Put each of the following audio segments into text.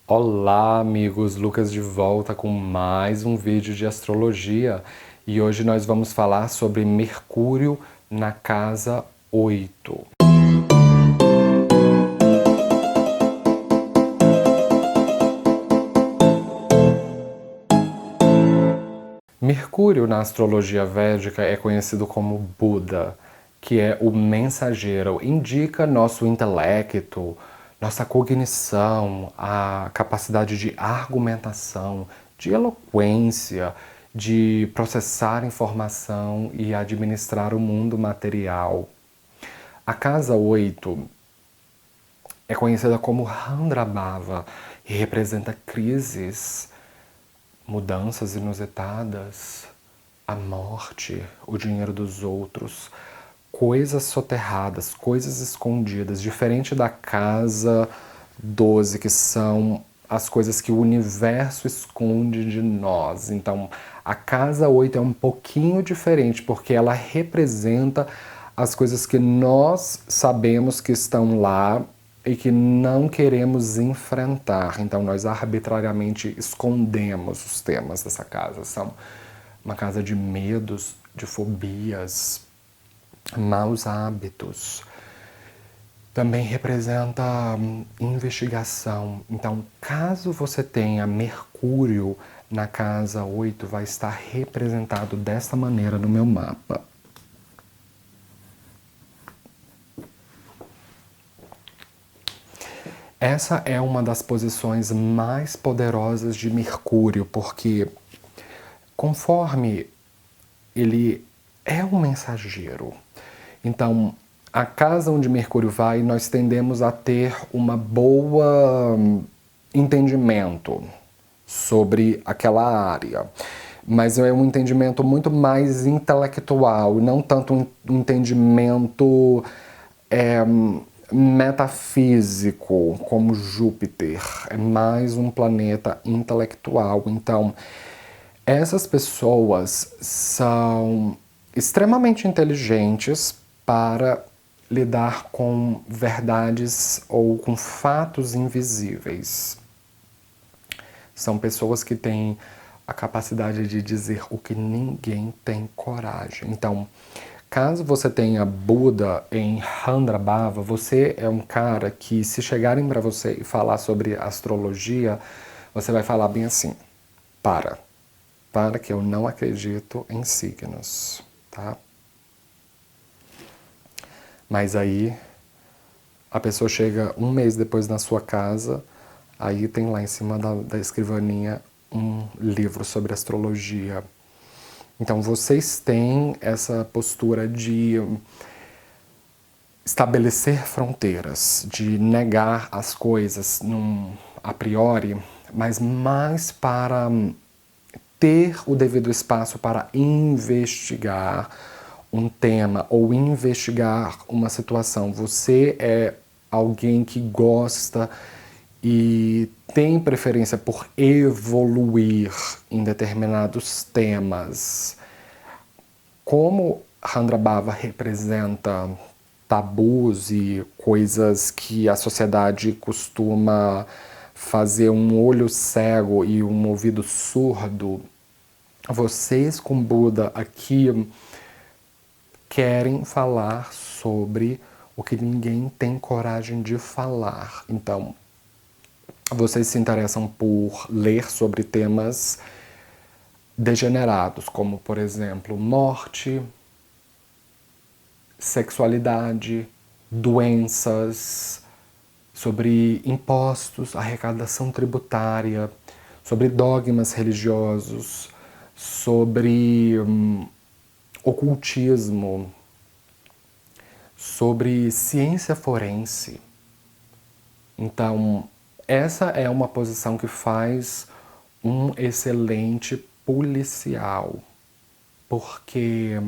Olá, amigos! Lucas de volta com mais um vídeo de astrologia e hoje nós vamos falar sobre Mercúrio na casa 8. Mercúrio na astrologia védica é conhecido como Buda, que é o mensageiro, indica nosso intelecto, nossa cognição, a capacidade de argumentação, de eloquência, de processar informação e administrar o mundo material. A casa 8 é conhecida como Randrabhava e representa crises, mudanças inusitadas, a morte, o dinheiro dos outros, coisas soterradas, coisas escondidas, diferente da casa 12, que são as coisas que o universo esconde de nós. Então, a casa 8 é um pouquinho diferente, porque ela representa as coisas que nós sabemos que estão lá e que não queremos enfrentar. Então, nós arbitrariamente escondemos os temas dessa casa. São uma casa de medos, de fobias, maus hábitos. Também representa investigação. Então, caso você tenha Mercúrio na casa 8, vai estar representado desta maneira no meu mapa. Essa é uma das posições mais poderosas de Mercúrio, porque conforme ele é um mensageiro, então a casa onde Mercúrio vai, nós tendemos a ter uma boa entendimento sobre aquela área, mas é um entendimento muito mais intelectual, não tanto um entendimento metafísico como Júpiter, é mais um planeta intelectual. Então, essas pessoas são extremamente inteligentes para lidar com verdades ou com fatos invisíveis. São pessoas que têm a capacidade de dizer o que ninguém tem coragem. Então, caso você tenha Buda em Randrabhava, você é um cara que, se chegarem para você e falar sobre astrologia, você vai falar bem assim: para que eu não acredito em signos, tá? Mas aí a pessoa chega um mês depois na sua casa, aí tem lá em cima da escrivaninha um livro sobre astrologia. Então vocês têm essa postura de estabelecer fronteiras, de negar as coisas a priori, mas mais para ter o devido espaço para investigar um tema ou investigar uma situação. Você é alguém que gosta e tem preferência por evoluir em determinados temas. Como Randrabhava representa tabus e coisas que a sociedade costuma fazer um olho cego e um ouvido surdo, vocês com Buda aqui querem falar sobre o que ninguém tem coragem de falar. Então, vocês se interessam por ler sobre temas degenerados, como, por exemplo, morte, sexualidade, doenças, sobre impostos, arrecadação tributária, sobre dogmas religiosos, sobre ocultismo, sobre ciência forense. Então, essa é uma posição que faz um excelente policial, porque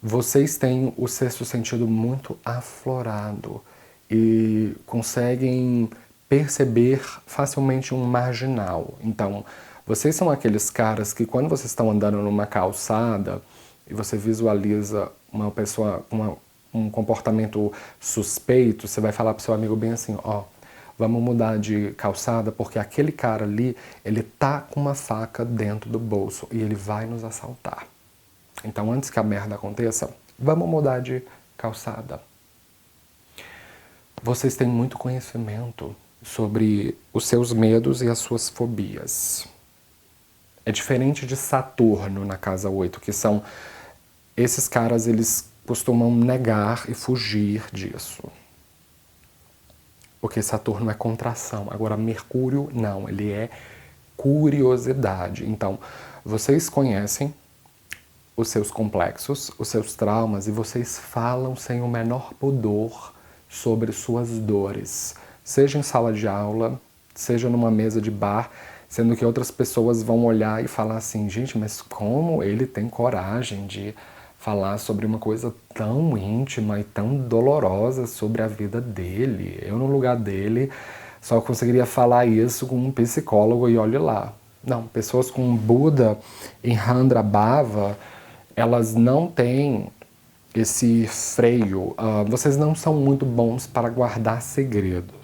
vocês têm o sexto sentido muito aflorado e conseguem perceber facilmente um marginal. Então, vocês são aqueles caras que, quando vocês estão andando numa calçada e você visualiza uma pessoa com um comportamento suspeito, você vai falar para o seu amigo bem assim: ó, Vamos mudar de calçada porque aquele cara ali, ele tá com uma faca dentro do bolso e ele vai nos assaltar. Então, antes que a merda aconteça, vamos mudar de calçada. Vocês têm muito conhecimento sobre os seus medos e as suas fobias. É diferente de Saturno na casa 8, que são... Esses caras, eles costumam negar e fugir disso. Porque Saturno é contração. Agora, Mercúrio, não. Ele é curiosidade. Então, vocês conhecem os seus complexos, os seus traumas, e vocês falam sem o menor pudor sobre suas dores. Seja em sala de aula, seja numa mesa de bar, sendo que outras pessoas vão olhar e falar assim, gente, mas como ele tem coragem de falar sobre uma coisa tão íntima e tão dolorosa sobre a vida dele? Eu, no lugar dele, só conseguiria falar isso com um psicólogo e olhe lá. Não, pessoas com Buda em Randrabhava, elas não têm esse freio. Vocês não são muito bons para guardar segredos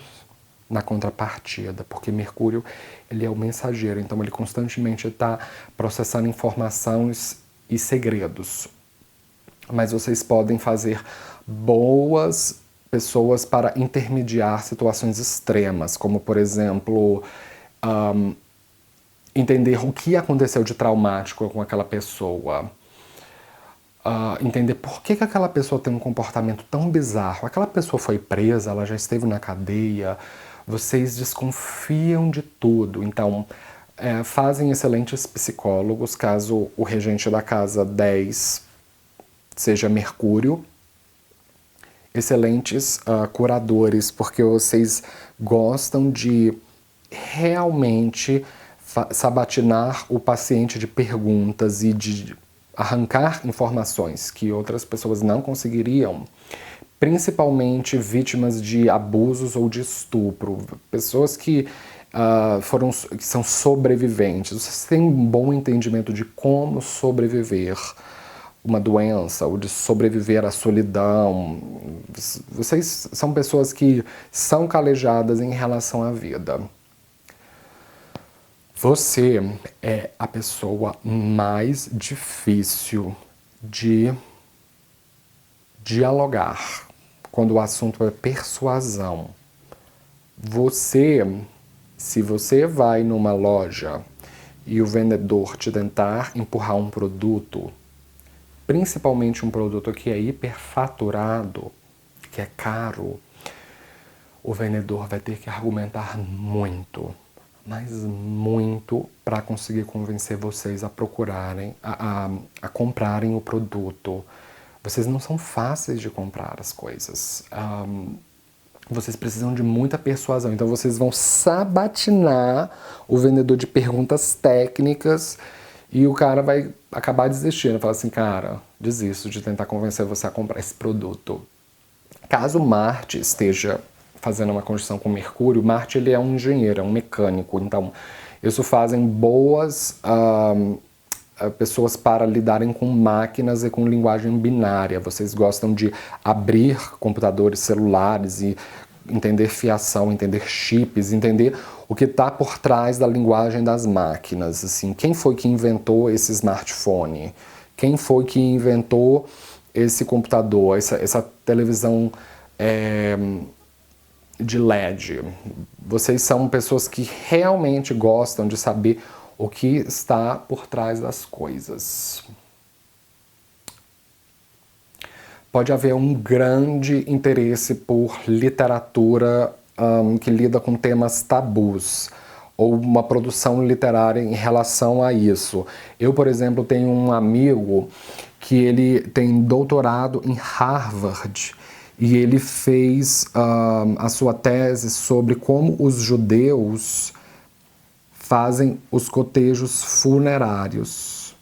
na contrapartida, porque Mercúrio, ele é o mensageiro, então ele constantemente está processando informações e segredos. Mas vocês podem fazer boas pessoas para intermediar situações extremas, como, por exemplo, entender o que aconteceu de traumático com aquela pessoa, entender por que aquela pessoa tem um comportamento tão bizarro. Aquela pessoa foi presa, ela já esteve na cadeia, vocês desconfiam de tudo. Então, fazem excelentes psicólogos, caso o regente da casa 10 seja Mercúrio. Excelentes curadores, porque vocês gostam de realmente sabatinar o paciente de perguntas e de arrancar informações que outras pessoas não conseguiriam, principalmente vítimas de abusos ou de estupro, pessoas que que são sobreviventes. Vocês têm um bom entendimento de como sobreviver uma doença ou de sobreviver à solidão. Vocês são pessoas que são calejadas em relação à vida. Você é a pessoa mais difícil de dialogar quando o assunto é persuasão. Se você vai numa loja e o vendedor te tentar empurrar um produto, principalmente um produto que é hiperfaturado, que é caro, o vendedor vai ter que argumentar muito, mas muito, para conseguir convencer vocês a procurarem, a comprarem o produto. Vocês não são fáceis de comprar as coisas. Vocês precisam de muita persuasão. Então vocês vão sabatinar o vendedor de perguntas técnicas e o cara vai acabar desistindo. Falar assim, cara, desisto de tentar convencer você a comprar esse produto. Caso Marte esteja fazendo uma conjunção com Mercúrio, Marte ele é um engenheiro, é um mecânico. Então, isso fazem boas pessoas para lidarem com máquinas e com linguagem binária. Vocês gostam de abrir computadores, celulares e entender fiação, entender chips, entender o que está por trás da linguagem das máquinas. Assim, quem foi que inventou esse smartphone? Quem foi que inventou esse computador, essa televisão de LED? Vocês são pessoas que realmente gostam de saber o que está por trás das coisas. Pode haver um grande interesse por literatura que lida com temas tabus, ou uma produção literária em relação a isso. Eu, por exemplo, tenho um amigo que ele tem doutorado em Harvard, e ele fez a sua tese sobre como os judeus fazem os cotejos funerários.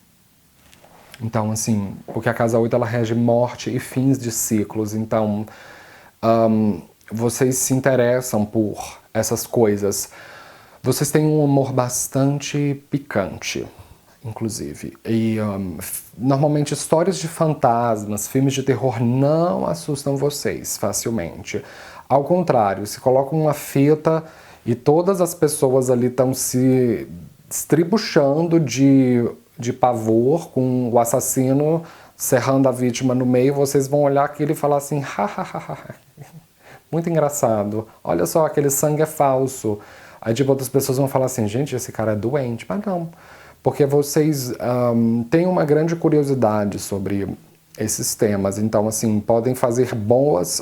Então, assim, porque a casa 8 ela rege morte e fins de ciclos. Então, vocês se interessam por essas coisas. Vocês têm um humor bastante picante. inclusive. E normalmente histórias de fantasmas, filmes de terror não assustam vocês facilmente. Ao contrário, se colocam uma fita e todas as pessoas ali estão se estribuchando de pavor, com o assassino serrando a vítima no meio, vocês vão olhar aquilo e falar assim, hahaha, muito engraçado, olha só, aquele sangue é falso. Aí tipo, outras pessoas vão falar assim, gente, esse cara é doente, mas não, porque vocês têm uma grande curiosidade sobre esses temas, então assim, podem fazer bons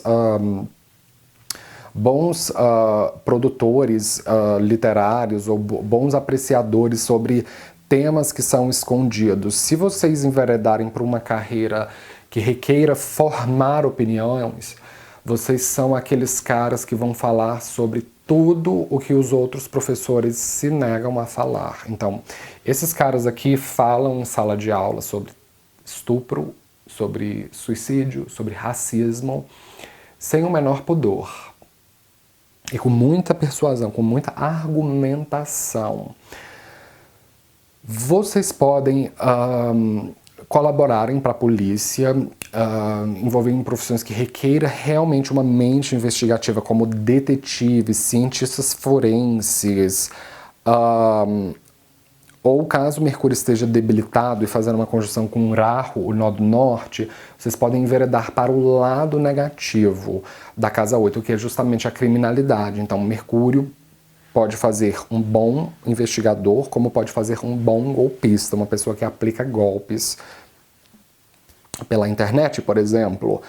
produtores literários ou bons apreciadores sobre temas que são escondidos. Se vocês enveredarem para uma carreira que requeira formar opiniões, vocês são aqueles caras que vão falar sobre tudo o que os outros professores se negam a falar. Então, esses caras aqui falam em sala de aula sobre estupro, sobre suicídio, sobre racismo, sem o menor pudor. E com muita persuasão, com muita argumentação. Vocês podem colaborarem para a polícia, envolvendo profissões que requeira realmente uma mente investigativa, como detetives, cientistas forenses, ou caso Mercúrio esteja debilitado e fazendo uma conjunção com Rahu, o nó do norte, vocês podem enveredar para o lado negativo da casa 8, que é justamente a criminalidade. Então, Mercúrio pode fazer um bom investigador, como pode fazer um bom golpista, uma pessoa que aplica golpes pela internet, por exemplo.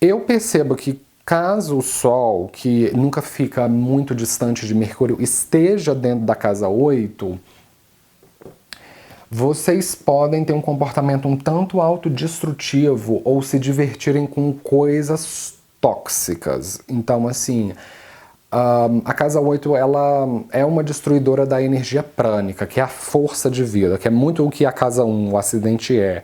Eu percebo que caso o Sol, que nunca fica muito distante de Mercúrio, esteja dentro da casa 8, vocês podem ter um comportamento um tanto autodestrutivo ou se divertirem com coisas tóxicas. Então, assim, a casa 8 ela é uma destruidora da energia prânica, que é a força de vida, que é muito o que a casa 1, o acidente é,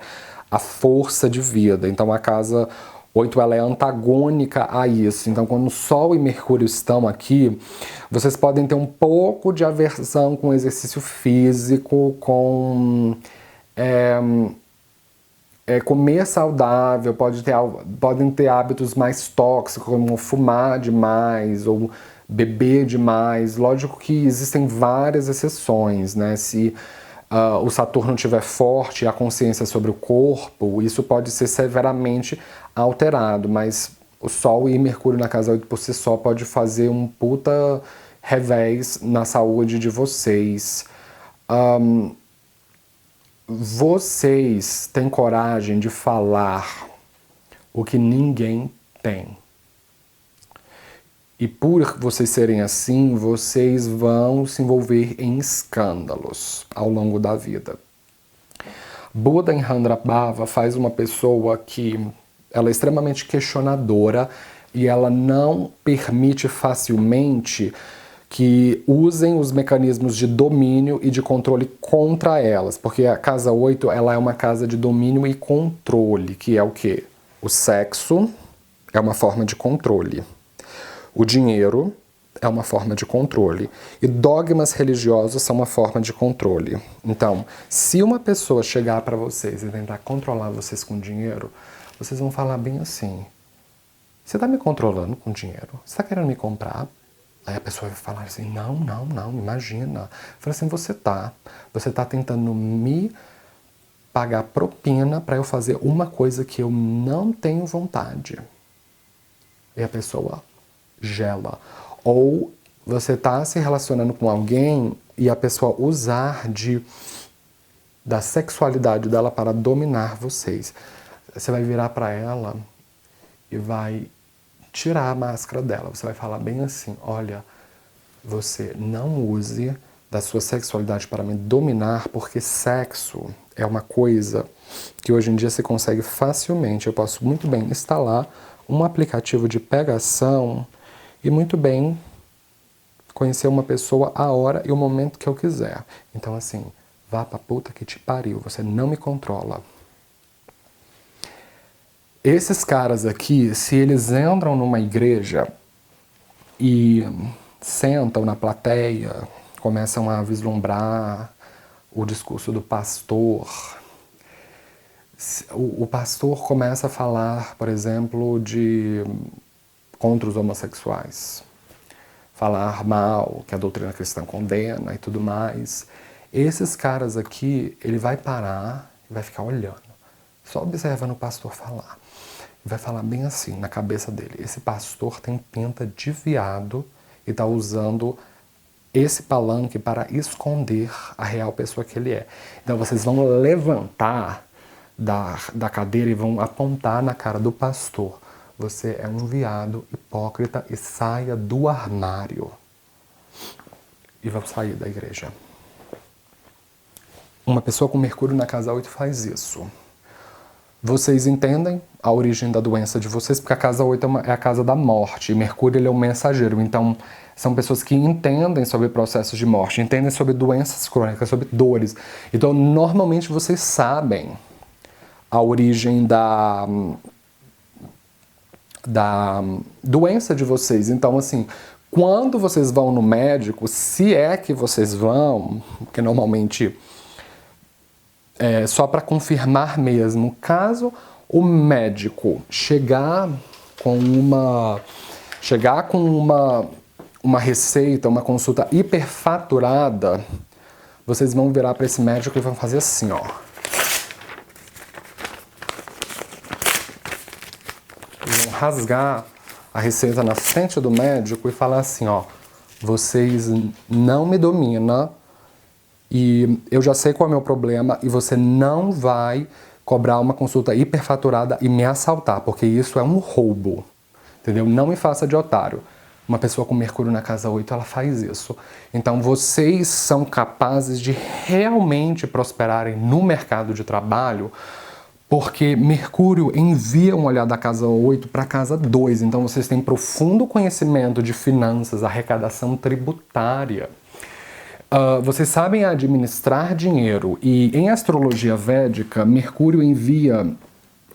a força de vida. Então a casa 8 ela é antagônica a isso. Então quando o Sol e Mercúrio estão aqui, vocês podem ter um pouco de aversão com exercício físico, com comer saudável, podem ter hábitos mais tóxicos, como fumar demais ou beber demais. Lógico que existem várias exceções, né? Se o Saturno estiver forte, a consciência sobre o corpo, isso pode ser severamente alterado, mas o Sol e Mercúrio na casa 8 por si só pode fazer um puta revés na saúde de vocês. Vocês têm coragem de falar o que ninguém tem. E por vocês serem assim, vocês vão se envolver em escândalos ao longo da vida. Buda em Chandrabhava faz uma pessoa que ela é extremamente questionadora e ela não permite facilmente que usem os mecanismos de domínio e de controle contra elas, porque a casa 8 ela é uma casa de domínio e controle, que é o quê? O sexo é uma forma de controle. O dinheiro é uma forma de controle. E dogmas religiosos são uma forma de controle. Então, se uma pessoa chegar para vocês e tentar controlar vocês com dinheiro, vocês vão falar bem assim: você está me controlando com dinheiro? Você está querendo me comprar? Aí a pessoa vai falar assim: não, imagina. Fala assim: você está tentando me pagar propina para eu fazer uma coisa que eu não tenho vontade. E a pessoa gela. Ou você está se relacionando com alguém e a pessoa usar da sexualidade dela para dominar vocês. Você vai virar para ela e vai tirar a máscara dela. Você vai falar bem assim: olha, você não use da sua sexualidade para me dominar, porque sexo é uma coisa que hoje em dia se consegue facilmente. Eu posso muito bem instalar um aplicativo de pegação e muito bem conhecer uma pessoa a hora e o momento que eu quiser. Então assim, vá pra puta que te pariu, você não me controla. Esses caras aqui, se eles entram numa igreja e sentam na plateia, começam a vislumbrar o discurso do pastor, o pastor começa a falar, por exemplo, contra os homossexuais, falar mal, que a doutrina cristã condena e tudo mais. Esses caras aqui, ele vai parar e vai ficar olhando, só observando o pastor falar. Vai falar bem assim, na cabeça dele: esse pastor tem pinta de viado e está usando esse palanque para esconder a real pessoa que ele é. Então vocês vão levantar da cadeira e vão apontar na cara do pastor: você é um viado hipócrita e saia do armário. E vão sair da igreja. Uma pessoa com Mercúrio na casa 8 faz isso. Vocês entendem a origem da doença de vocês, porque a casa 8 é a casa da morte, e Mercúrio ele é um mensageiro. Então, são pessoas que entendem sobre processos de morte, entendem sobre doenças crônicas, sobre dores. Então, normalmente vocês sabem a origem da doença de vocês. Então, assim, quando vocês vão no médico, se é que vocês vão, porque normalmente é só para confirmar mesmo, caso o médico chegar com uma receita, uma consulta hiperfaturada, vocês vão virar para esse médico e vão fazer assim, ó. Vão rasgar a receita na frente do médico e falar assim, ó: vocês não me dominam e eu já sei qual é o meu problema e você não vai cobrar uma consulta hiperfaturada e me assaltar, porque isso é um roubo, entendeu? Não me faça de otário. Uma pessoa com Mercúrio na casa 8, ela faz isso. Então vocês são capazes de realmente prosperarem no mercado de trabalho, porque Mercúrio envia um olhar da casa 8 para a casa 2. Então vocês têm profundo conhecimento de finanças, arrecadação tributária. Vocês sabem administrar dinheiro, e em astrologia védica, Mercúrio envia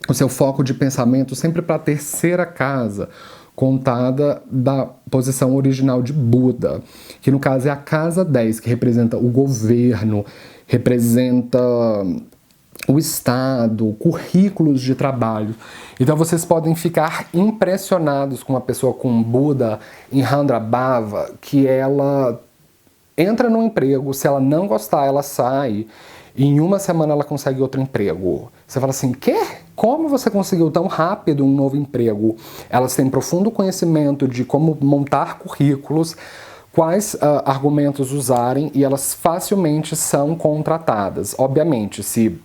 o seu foco de pensamento sempre para a terceira casa, contada da posição original de Buda, que no caso é a casa 10, que representa o governo, representa o Estado, currículos de trabalho. Então vocês podem ficar impressionados com uma pessoa com Buda em Chandrabhava, que ela entra no emprego, se ela não gostar, ela sai, e em uma semana ela consegue outro emprego. Você fala assim: quê? Como você conseguiu tão rápido um novo emprego? Elas têm profundo conhecimento de como montar currículos, quais argumentos usarem, e elas facilmente são contratadas. Obviamente, se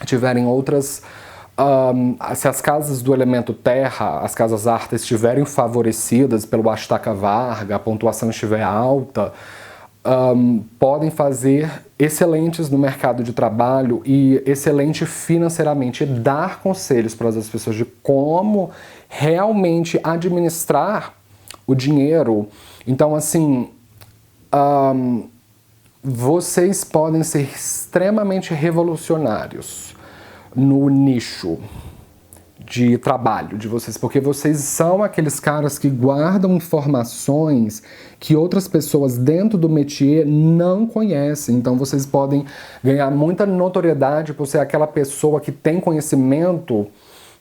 tiverem outras... se as casas do elemento terra, as casas artes, estiverem favorecidas pelo Ashtaka Varga, a pontuação estiver alta, podem fazer excelentes no mercado de trabalho e excelente financeiramente, e dar conselhos para as pessoas de como realmente administrar o dinheiro. Então, assim, vocês podem ser extremamente revolucionários no nicho de trabalho de vocês, porque vocês são aqueles caras que guardam informações que outras pessoas dentro do métier não conhecem. Então vocês podem ganhar muita notoriedade por ser aquela pessoa que tem conhecimento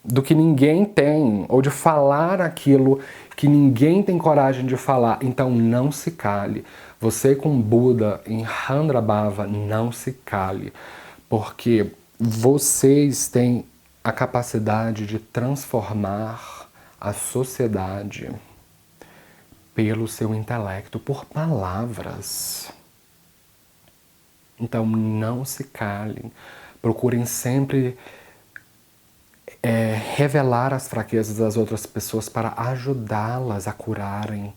do que ninguém tem, ou de falar aquilo que ninguém tem coragem de falar. Então não se cale. Você com Buda em Chandrabhava, não se cale, porque vocês têm a capacidade de transformar a sociedade pelo seu intelecto, por palavras. Então não se calem, procurem sempre revelar as fraquezas das outras pessoas para ajudá-las a curarem,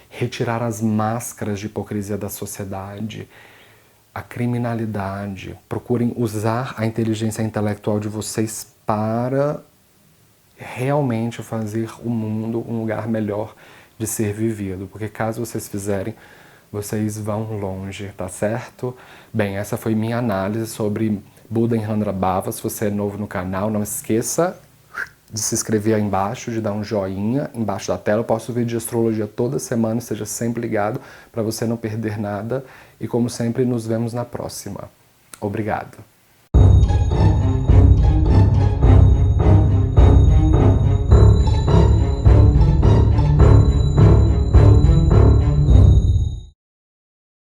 retirar as máscaras de hipocrisia da sociedade, a criminalidade. Procurem usar a inteligência intelectual de vocês para realmente fazer o mundo um lugar melhor de ser vivido, porque caso vocês fizerem, vocês vão longe, tá certo? Bem, essa foi minha análise sobre Buda em Chandrabhava. Se você é novo no canal, não esqueça de se inscrever aí embaixo, de dar um joinha embaixo da tela. Eu posto vídeo de astrologia toda semana, esteja sempre ligado para você não perder nada. E como sempre, nos vemos na próxima. Obrigado.